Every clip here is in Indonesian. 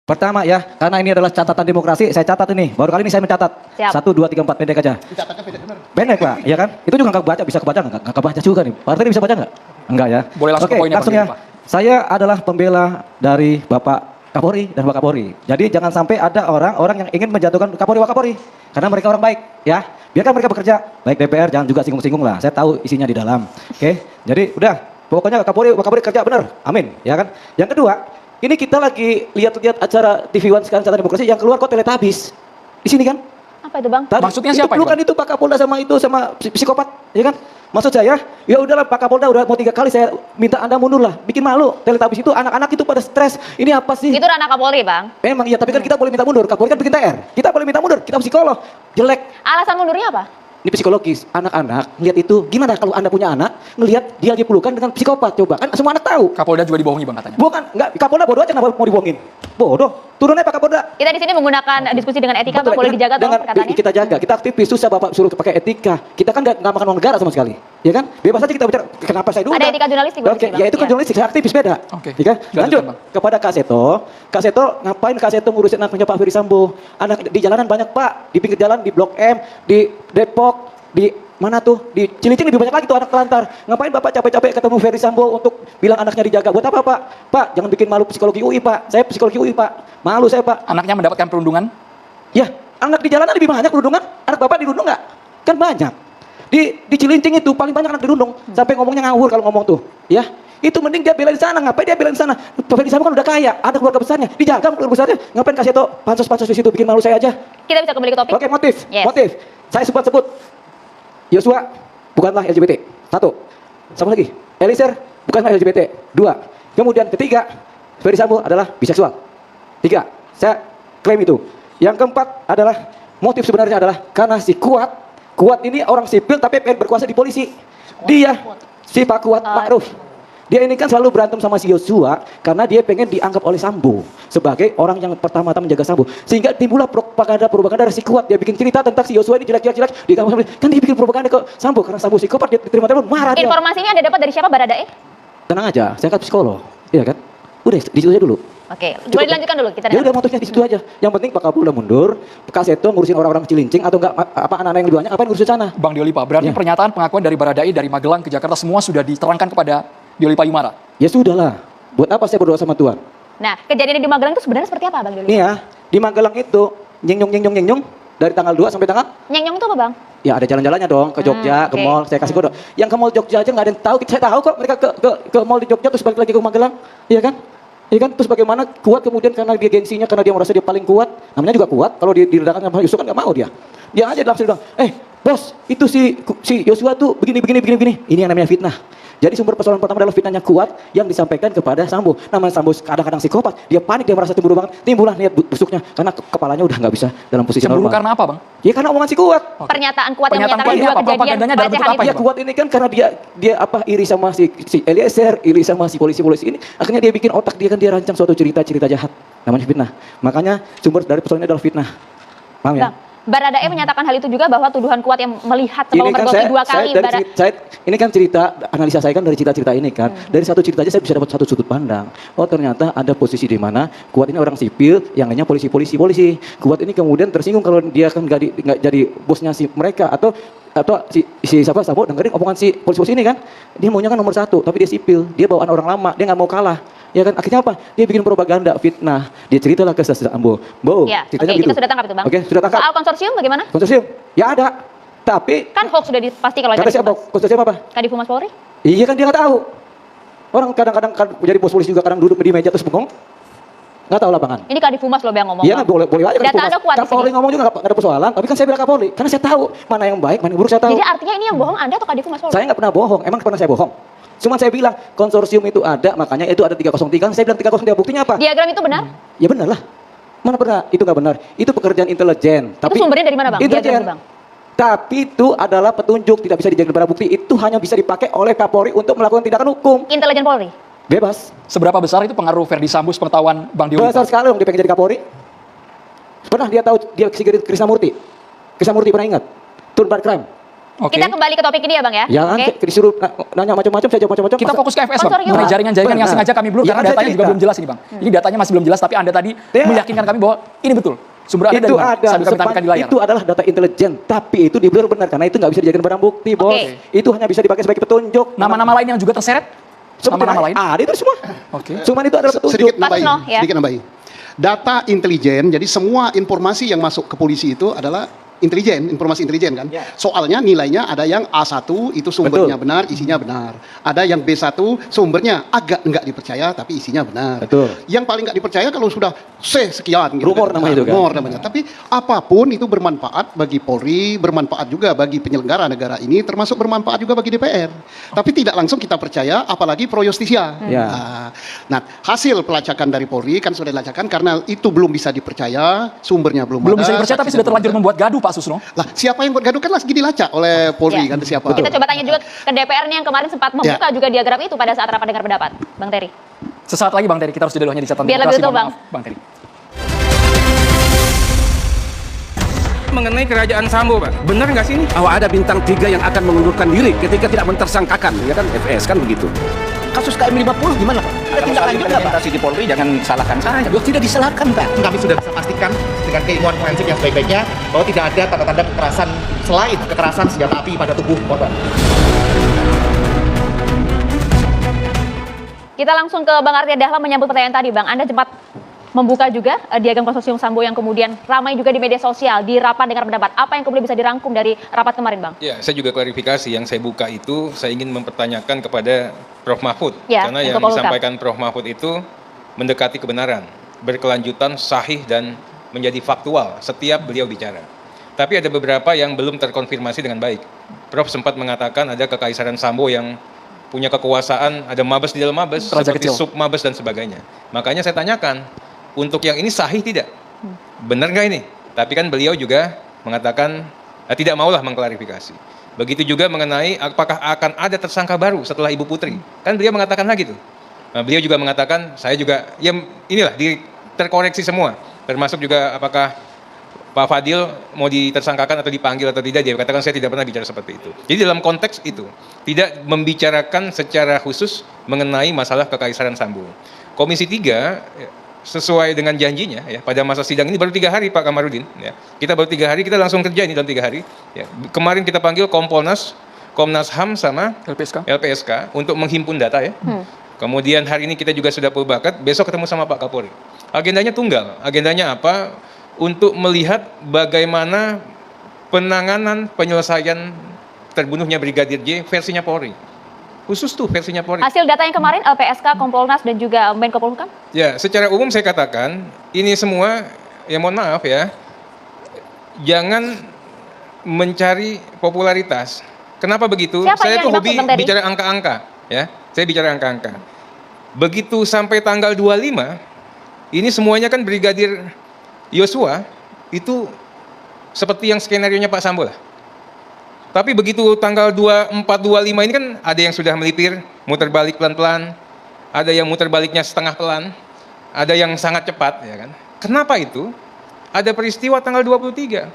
Pertama ya, karena ini adalah catatan demokrasi, saya catat ini. Baru kali ini saya mencatat. Siap. 1, 2, 3, 4, pendek aja. Dicatatnya pendek benar. Pendek Pak, iya kan? Itu juga nggak baca, bisa kebaca nggak? Nggak kebaca juga nih. Pak Artiri bisa baca nggak? Enggak ya. Boleh langsung Oke, ke poinnya, langsung Bang ya. Pak. Saya adalah pembela dari Bapak Kapolri dan Bapak Kapolri. Jadi jangan sampai ada orang yang ingin menjatuhkan Kapolri Wakapolri. Karena mereka orang baik ya. Biarkan mereka bekerja. Baik DPR, jangan juga singgung-singgung lah. Saya tahu isinya di dalam. Oke, jadi udah. Pokoknya Kapolri Wakapolri kerja benar. Amin. Ya kan? Yang kedua, ini kita lagi lihat-lihat acara TV One sekarang catatan demokrasi yang keluar kok Teletubbies. Di sini kan? Apa itu Bang? Tadi, Maksudnya itu siapa itu, pelukan itu Pak Kapolda sama psikopat, ya kan? Maksud saya, ya udahlah Pak Kapolda udah mau 3 kali saya minta Anda mundur lah. Bikin malu. Teletubbies itu anak-anak itu pada stres. Ini apa sih? Itu ranah Kapolri Bang. Memang iya, tapi kan kita boleh minta mundur. Kapolri kan bikin TR. Kita boleh minta mundur. Kita psikolog. Jelek. Alasan mundurnya apa? Ini psikologis. Anak-anak ngelihat itu gimana kalau Anda punya anak ngelihat dia lagi pelukan dengan psikopat. Coba kan semua anak tahu. Kapolda juga dibohongi Bang katanya. Bukan, enggak, Kapolda bodoh aja kenapa mau dibohongin? Bodoh. Turun aja Pak Kapolda. Kita di sini menggunakan diskusi dengan etika, Bang. Boleh dijaga dengan, dong perkataannya? kita jaga, kita aktivis, susah Bapak suruh pakai etika. Kita kan nggak makan uang negara sama sekali. Ya kan? Bebas aja kita bicara, kenapa saya dulu? Ada etika jurnalistik, Bang, Oke, di sini, Bang. ya itu kan Iya. jurnalistik, saya aktivis beda. Oke. Ya kan? Lanjutkan, Lanjut Bang. kepada Kak Seto. Kak Seto, ngapain Kak Seto ngurusin anaknya Pak Ferry Sambo? Anak di jalanan banyak Pak, di pinggir jalan, di Blok M, di Depok, di mana tuh? Di Cilincing lebih banyak lagi tuh anak telantar. Ngapain Bapak capek-capek ketemu Ferry Sambo untuk bilang anaknya dijaga? Buat apa Pak? Pak, jangan bikin malu psikologi UI Pak. Saya psikologi UI Pak. Malu saya Pak. Anaknya mendapatkan perundungan. Ya, anak di jalanan lebih banyak kerudungan. Anak Bapak dirundung nggak? Kan banyak. Di Cilincing itu paling banyak anak dirundung. Sampai ngomongnya ngawur kalau ngomong tuh. Ya, itu mending dia belain sana. Ngapain dia belain sana? Ferry Sambo kan udah kaya, ada keluarga besarnya. Dijaga keluarga besarnya. Ngapain kasih tau pansos-pansos di situ bikin malu saya aja? Kita bisa kembali ke topik. Oke, motif. Yes. Motif. Saya sebut Yosua bukanlah LGBT. 1. Sama lagi. Eliezer bukanlah LGBT. 2. Kemudian ketiga, Ferry Sambo adalah biseksual. 3. Saya klaim itu. Yang keempat adalah motif sebenarnya adalah karena si Kuat ini orang sipil tapi pengen berkuasa di polisi. Dia si Pak Kuat Ma'ruf. Dia ini kan selalu berantem sama si Yosua karena dia pengen dianggap oleh Sambo sebagai orang yang pertama-tama menjaga Sambo. Sehingga timbullah propaganda dari si Kuat. Dia bikin cerita tentang si Yosua ini jelek-jelek di kamar Sambo. Kan dia bikin propaganda ke Sambo karena Sambo psikopat, dia terima telepon marah dia. Informasinya Anda dapat dari siapa, Baradae? Tenang aja, saya kan psikolog. Iya kan? Udah di situ aja dulu. Oke, boleh dilanjutkan dulu. Kita Ya dengar. udah motifnya di situ aja. Yang penting Pak Kapolda mundur, Kak Seto ngurusin orang-orang Cilincing atau enggak apa anak-anak yang lebih banyak ngapain ngurusin sana? Bang Diolipa, berarti Ya. pernyataan pengakuan dari Baradae dari Magelang ke Jakarta semua sudah diterangkan kepada Diolipa Yumara. Ya sudahlah. Buat apa saya berdoa sama Tuhan? Nah, kejadian di Magelang itu sebenarnya seperti apa, Bang Doli? Nih ya, di Magelang itu nyeng-nyong dari tanggal 2 sampai tanggal Nyeng-nyeng itu apa, Bang? ya ada jalan-jalannya dong ke Jogja, ke Oke. mall, saya kasih kode. Yang ke mall Jogja aja nggak ada yang tahu, saya tahu kok mereka ke mall di Jogja terus balik lagi ke Magelang, iya kan? Iya kan? Terus bagaimana Kuat kemudian karena dia gengsinya, karena dia merasa dia paling kuat, namanya juga Kuat, kalau diredakan sama Yosua kan nggak mau dia. Dia aja langsung bilang, bos, itu si Yosua tuh begini. Ini yang namanya fitnah. Jadi sumber persoalan pertama adalah fitnahnya Kuat yang disampaikan kepada Sambo. Namanya Sambo kadang-kadang psikopat, dia panik, dia merasa cemburu banget, timbullah niat busuknya karena kepalanya udah nggak bisa dalam posisi Cemburu normal. karena apa, Bang? Ya karena omongan si Kuat. Oke. Pernyataan Kuat yang Pernyataan menyatakan Kuat ini dua apa? kejadian Propagandanya dalam bentuk pelecehan apa itu. Ya Kuat ini kan karena dia iri sama si Eliezer, iri sama si polisi-polisi ini. Akhirnya dia bikin otak dia kan dia rancang suatu cerita jahat. Namanya fitnah. Makanya sumber dari persoalannya adalah fitnah. Paham ya? Bang, Baradae menyatakan hal itu juga bahwa tuduhan Kuat yang melihat Sambo mergoki 2 kali. Ini kan cerita, analisa saya kan dari cerita-cerita ini kan. Dari satu cerita aja saya bisa dapat satu sudut pandang. Oh ternyata ada posisi di mana Kuat ini orang sipil, yang lainnya polisi. Kuat ini kemudian tersinggung kalau dia kan nggak jadi bosnya si mereka atau si siapa Sambo dengerin omongan si polisi ini kan. Dia maunya kan nomor 1, tapi dia sipil, dia bawaan orang lama, dia nggak mau kalah. Ya kan akhirnya apa? Dia bikin propaganda, fitnah. Dia ceritalah ke Sambo. Ya, Ceritanya oke, begitu. kita sudah tangkap itu, Bang. Oke, sudah tangkap. Soal konsorsium bagaimana? Konsorsium? Ya ada. Tapi Kan hoax sudah dipastikan oleh kata siapa? Kadifumas. Konsorsium apa? Kadifumas Polri? Iya kan dia nggak tahu. Orang kadang-kadang kan jadi bos polisi juga kadang duduk di meja terus bengong. Nggak tahu lapangan. Ini Kadifumas loh yang ngomong. Iya Bang. kan boleh aja kan. Data Anda kuat di Kapolri sini. ngomong juga nggak ada persoalan. Tapi kan saya bilang Kapolri karena saya tahu mana yang baik, mana yang buruk saya tahu. Jadi artinya ini yang bohong Anda atau Kadifumas Polri? Saya nggak pernah bohong. Emang pernah saya bohong? Cuma saya bilang konsorsium itu ada, makanya itu ada 303. Saya bilang 303 buktinya apa? Diagram itu benar? Ya benar lah. Mana pernah? Itu nggak benar. Itu pekerjaan intelijen. Itu sumbernya dari mana, Bang? Intelijen. Diagram itu, Bang. Tapi itu adalah petunjuk, tidak bisa dijadikan barang bukti. Itu hanya bisa dipakai oleh Kapolri untuk melakukan tindakan hukum. Intelijen Polri? Bebas. Seberapa besar itu pengaruh Ferdi Sambo pengetahuan Bang Diolipa? Besar sekali dong dia pengen jadi Kapolri. Pernah dia tahu dia Krisnamurti? Krisnamurti pernah ingat? Turn Bar Crime. Oke. Kita kembali ke topik ini ya Bang ya. Jangan Oke. disuruh nanya macam-macam, saya jawab macam-macam. Kita masa- fokus ke FS, Oh, Bang. sorry, Mengenai Bang. jaringan-jaringan yang Benar. sengaja kami belum, Ya, karena kan saya datanya juga cerita. belum jelas ini, Bang. Ini datanya masih belum jelas, tapi Anda tadi Ya. meyakinkan kami bahwa ini betul. Sumber Anda Itu dari mana? ada, Sambil kami tampilkan di layar. itu adalah data intelijen, tapi itu benar karena itu nggak bisa dijadikan barang bukti, bos. Oke. Itu hanya bisa dipakai sebagai petunjuk. Nama-nama lain yang juga terseret? Nama-nama lain? Ada itu semua. Oke. Cuman itu adalah petunjuk. Sedikit Pak nambahin, Susno, ya. sedikit nambahin. Data intelijen, jadi semua informasi yang masuk ke polisi itu adalah intelijen, informasi intelijen kan. Ya. Soalnya nilainya ada yang A1 itu sumbernya Betul. benar, isinya benar. Ada yang B1 sumbernya agak enggak dipercaya tapi isinya benar. Betul. Yang paling enggak dipercaya kalau sudah C sekian gitu. Rumor namanya itu kan. Rumor namanya. Tapi apapun itu bermanfaat bagi Polri, bermanfaat juga bagi penyelenggara negara ini, termasuk bermanfaat juga bagi DPR. Tapi tidak langsung kita percaya, apalagi pro justisia. Ya. Nah, hasil pelacakan dari Polri kan sudah dilacakan karena itu belum bisa dipercaya, sumbernya belum Belum ada. bisa dipercaya, tapi saksinya sudah belum terlanjur ada. membuat gaduh, Pak Susno. Lah, siapa yang buat gaduh kan lagi dilacak oleh Polri Ya. kan siapa? Kita coba tanya juga ke DPR nih yang kemarin sempat membuka juga diagram itu pada saat rapat dengar pendapat. Bang Terry. Sesaat lagi, Bang Terry, kita harus jeda dulu hanya di catatan Biar demokrasi. lebih utuh, Mohon Bang. maaf, Bang Terry. Mengenai kerajaan Sambo, Pak. Benar nggak sih ini? Bahwa ada bintang 3 yang akan mengundurkan diri ketika tidak mentersangkakan, ya kan FS kan begitu. Kasus KM50 gimana Pak? Ada tindak lanjut nggak Pak? di Polri jangan salahkan saya. Loh, tidak disalahkan Pak. Kami sudah bisa pastikan dengan keilmuan forensik yang sebaik-baiknya bahwa tidak ada tanda-tanda kekerasan selain kekerasan senjata api pada tubuh korban. Kita langsung ke Bang Artia Dahlan menyambut pertanyaan tadi Bang. Anda sempat membuka juga diagram konsorsium Sambo yang kemudian ramai juga di media sosial di rapat dengar pendapat. Apa yang kemudian bisa dirangkum dari rapat kemarin Bang? Ya, saya juga klarifikasi. Yang saya buka itu, saya ingin mempertanyakan kepada Prof. Mahfud. Ya, Karena yang untuk Polhukam. disampaikan Prof. Mahfud itu mendekati kebenaran, berkelanjutan, sahih, dan menjadi faktual setiap beliau bicara. Tapi ada beberapa yang belum terkonfirmasi dengan baik. Prof. sempat mengatakan ada kekaisaran Sambo yang punya kekuasaan, ada mabes di dalam mabes, Raja seperti kecil. sub mabes dan sebagainya. Makanya saya tanyakan, untuk yang ini sahih tidak? Benar nggak ini? Tapi kan beliau juga mengatakan tidak maulah mengklarifikasi. Begitu juga mengenai apakah akan ada tersangka baru setelah Ibu Putri. Kan beliau mengatakan lagi tuh. Nah, beliau juga mengatakan, saya juga, ya inilah, terkoreksi semua. Termasuk juga apakah Pak Fadil mau ditersangkakan atau dipanggil atau tidak, dia katakan saya tidak pernah bicara seperti itu. Jadi dalam konteks itu, tidak membicarakan secara khusus mengenai masalah kekaisaran Sambo. Komisi 3, sesuai dengan janjinya, ya, pada masa sidang ini baru 3 hari Pak Kamarudin. Ya. Kita baru 3 hari, kita langsung kerja ini dalam 3 hari. Ya. Kemarin kita panggil Kompolnas, Komnas HAM sama LPSK untuk menghimpun data ya. Kemudian hari ini kita juga sudah full bucket, besok ketemu sama Pak Kapolri. Agendanya tunggal, agendanya apa? Untuk melihat bagaimana penanganan penyelesaian terbunuhnya Brigadir J versinya Polri. Khusus tuh versinya Polri. Hasil data yang kemarin LPSK, Kompolnas dan juga Menko Polhukam? Ya, secara umum saya katakan, ini semua, ya mohon maaf ya, jangan mencari popularitas. Kenapa begitu? Siapa Saya yang tuh dimaksud, hobi Bang Terry? bicara angka-angka, ya. Saya bicara angka-angka. Begitu sampai tanggal 25, ini semuanya kan Brigadir Yosua itu seperti yang skenarionya Pak Sambo lah. Tapi begitu tanggal 24, 25 ini kan ada yang sudah melipir, muter balik pelan-pelan, ada yang muter baliknya setengah pelan, ada yang sangat cepat, ya kan. Kenapa itu? Ada peristiwa tanggal 23.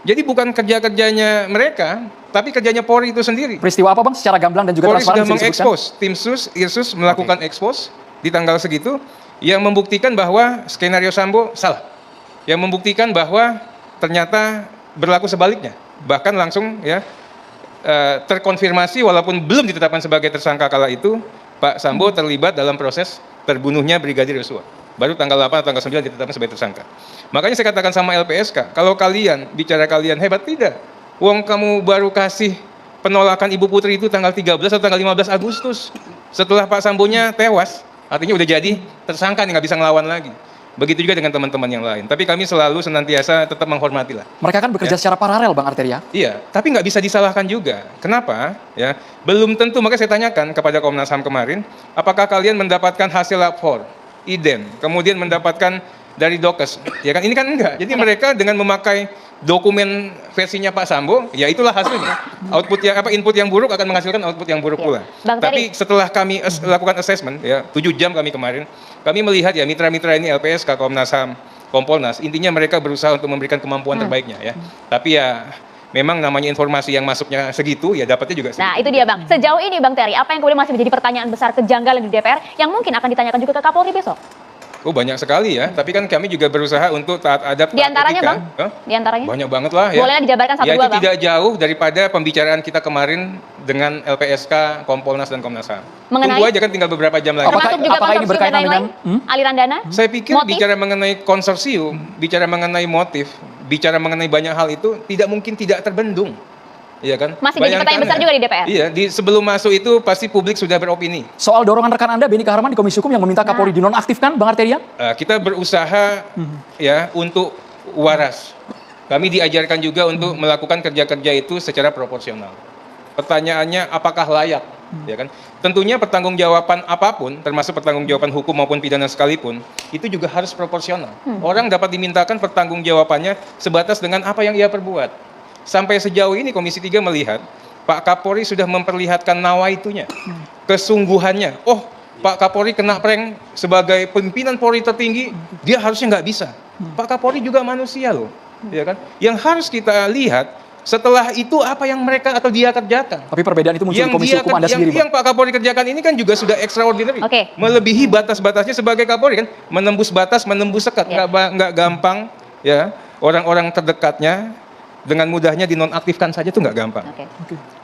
Jadi bukan kerja-kerjanya mereka, tapi kerjanya Polri itu sendiri. Peristiwa apa Bang? Secara gamblang dan juga Polri transparan sudah bisa disebutkan? mengekspos, tim sus, Irsus melakukan ekspos di tanggal segitu, yang membuktikan bahwa skenario Sambo salah. Yang membuktikan bahwa ternyata berlaku sebaliknya. Bahkan langsung ya terkonfirmasi walaupun belum ditetapkan sebagai tersangka kala itu, Pak Sambo terlibat dalam proses terbunuhnya Brigadir Yosua. Baru tanggal 8 atau tanggal 9 ditetapkan sebagai tersangka. Makanya saya katakan sama LPSK, kalau kalian bicara kalian hebat, tidak. Wong kamu baru kasih penolakan Ibu Putri itu tanggal 13 atau tanggal 15 Agustus. Setelah Pak Sambonya tewas, artinya udah jadi tersangka nih, nggak bisa ngelawan lagi. Begitu juga dengan teman-teman yang lain. Tapi kami selalu senantiasa tetap menghormati lah. Mereka kan bekerja secara paralel Bang Arteria. Iya, tapi nggak bisa disalahkan juga. Kenapa? Ya, belum tentu. Makanya saya tanyakan kepada Komnas HAM kemarin, apakah kalian mendapatkan hasil lapor, idem, kemudian mendapatkan dari Dokes? Ya kan, ini kan enggak. Jadi mereka dengan memakai dokumen versinya Pak Sambo, ya itulah hasilnya. Output yang input yang buruk akan menghasilkan output yang buruk pula. Bang Tapi setelah kami lakukan assessment, ya 7 jam kami kemarin, kami melihat ya mitra-mitra ini LPSK, Komnas HAM, Kompolnas, intinya mereka berusaha untuk memberikan kemampuan terbaiknya ya. Tapi ya memang namanya informasi yang masuknya segitu, ya dapatnya juga segitu. Nah, itu dia Bang. Sejauh ini Bang Terry, apa yang kemudian masih menjadi pertanyaan besar kejanggalan di DPR yang mungkin akan ditanyakan juga ke Kapolri besok? Oh, banyak sekali ya, tapi kan kami juga berusaha untuk taat adab, Di taat antaranya etika. Bang? Hah? Di antaranya? Banyak banget lah ya. Bolehlah dijabarkan satu Ya, dua itu Bang. tidak jauh daripada pembicaraan kita kemarin dengan LPSK, Kompolnas dan Komnas HAM. Mengenai? Tunggu aja kan tinggal beberapa jam lagi. Apakah- Termasuk juga apakah ini konsorsium berkaitan dan lain-lain? dengan- Aliran dana? Saya pikir Motif? bicara mengenai konsorsium, bicara mengenai motif, bicara mengenai banyak hal itu tidak mungkin tidak terbendung. Iya kan? Masih jadi pertanyaan besar juga di DPR? Iya, sebelum masuk itu pasti publik sudah beropini. Soal dorongan rekan Anda, Benny Kaharman di Komisi Hukum yang meminta Kapolri dinonaktifkan, Bang Arteria? Kita berusaha ya untuk waras. Kami diajarkan juga untuk melakukan kerja-kerja itu secara proporsional. Pertanyaannya apakah layak? Ya kan? Tentunya pertanggungjawaban apapun, termasuk pertanggungjawaban hukum maupun pidana sekalipun, itu juga harus proporsional. Orang dapat dimintakan pertanggungjawabannya sebatas dengan apa yang ia perbuat. Sampai sejauh ini Komisi 3 melihat Pak Kapolri sudah memperlihatkan nawaitunya, kesungguhannya. Oh, Pak Kapolri kena prank sebagai pimpinan Polri tertinggi, dia harusnya nggak bisa. Pak Kapolri juga manusia loh, ya kan? Yang harus kita lihat setelah itu apa yang mereka atau dia kerjakan. Tapi perbedaan itu muncul di Komisi Hukum Anda sendiri, yang Pak Kapolri kerjakan ini kan juga sudah extraordinary. Oke. Melebihi batas-batasnya sebagai Kapolri kan, menembus batas, menembus sekat, Ya. nggak gampang ya. Orang-orang terdekatnya dengan mudahnya dinonaktifkan saja tuh nggak gampang. Oke.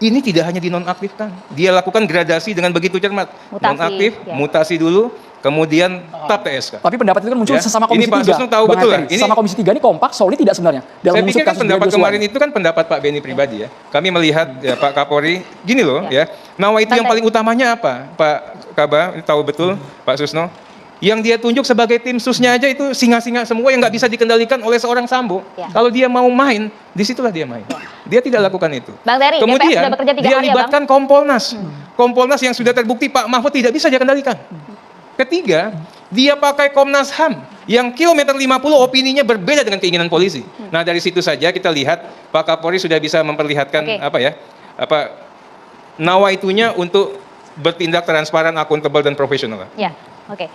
Ini tidak hanya dinonaktifkan, dia lakukan gradasi dengan begitu cermat. Mutasi, Nonaktif, ya. mutasi dulu, kemudian tap TSK. Tapi pendapat itu kan muncul Ya, sesama ini Komisi Pak 3. Susno tahu Bang betul Arteria. lah. Ini- Sesama Komisi 3 ini kompak, solid tidak sebenarnya? Dalam Saya mengusut pikir kan kasus pendapat Brigadir Yosua kemarin ini? itu kan pendapat Pak Benny pribadi ya. Kami melihat ya Pak Kapolri, gini loh ya. Nawaitu yang Santai. paling utamanya apa? Pak Kaba, ini tahu betul Pak Susno. Yang dia tunjuk sebagai tim susnya aja itu singa-singa semua yang nggak bisa dikendalikan oleh seorang Sambo. Ya. Kalau dia mau main, disitulah dia main. Dia tidak lakukan itu. Bang Terry, DPR Kemudian sudah bekerja 3 dia hari ya, libatkan Kompolnas. Kompolnas yang sudah terbukti Pak Mahfud tidak bisa dia kendalikan. Ketiga, dia pakai Komnas HAM yang kilometer 50 opininya berbeda dengan keinginan polisi. Nah, dari situ saja kita lihat Pak Kapolri sudah bisa memperlihatkan Oke. nawaitunya untuk bertindak transparan, akuntabel dan profesional. Ya, oke.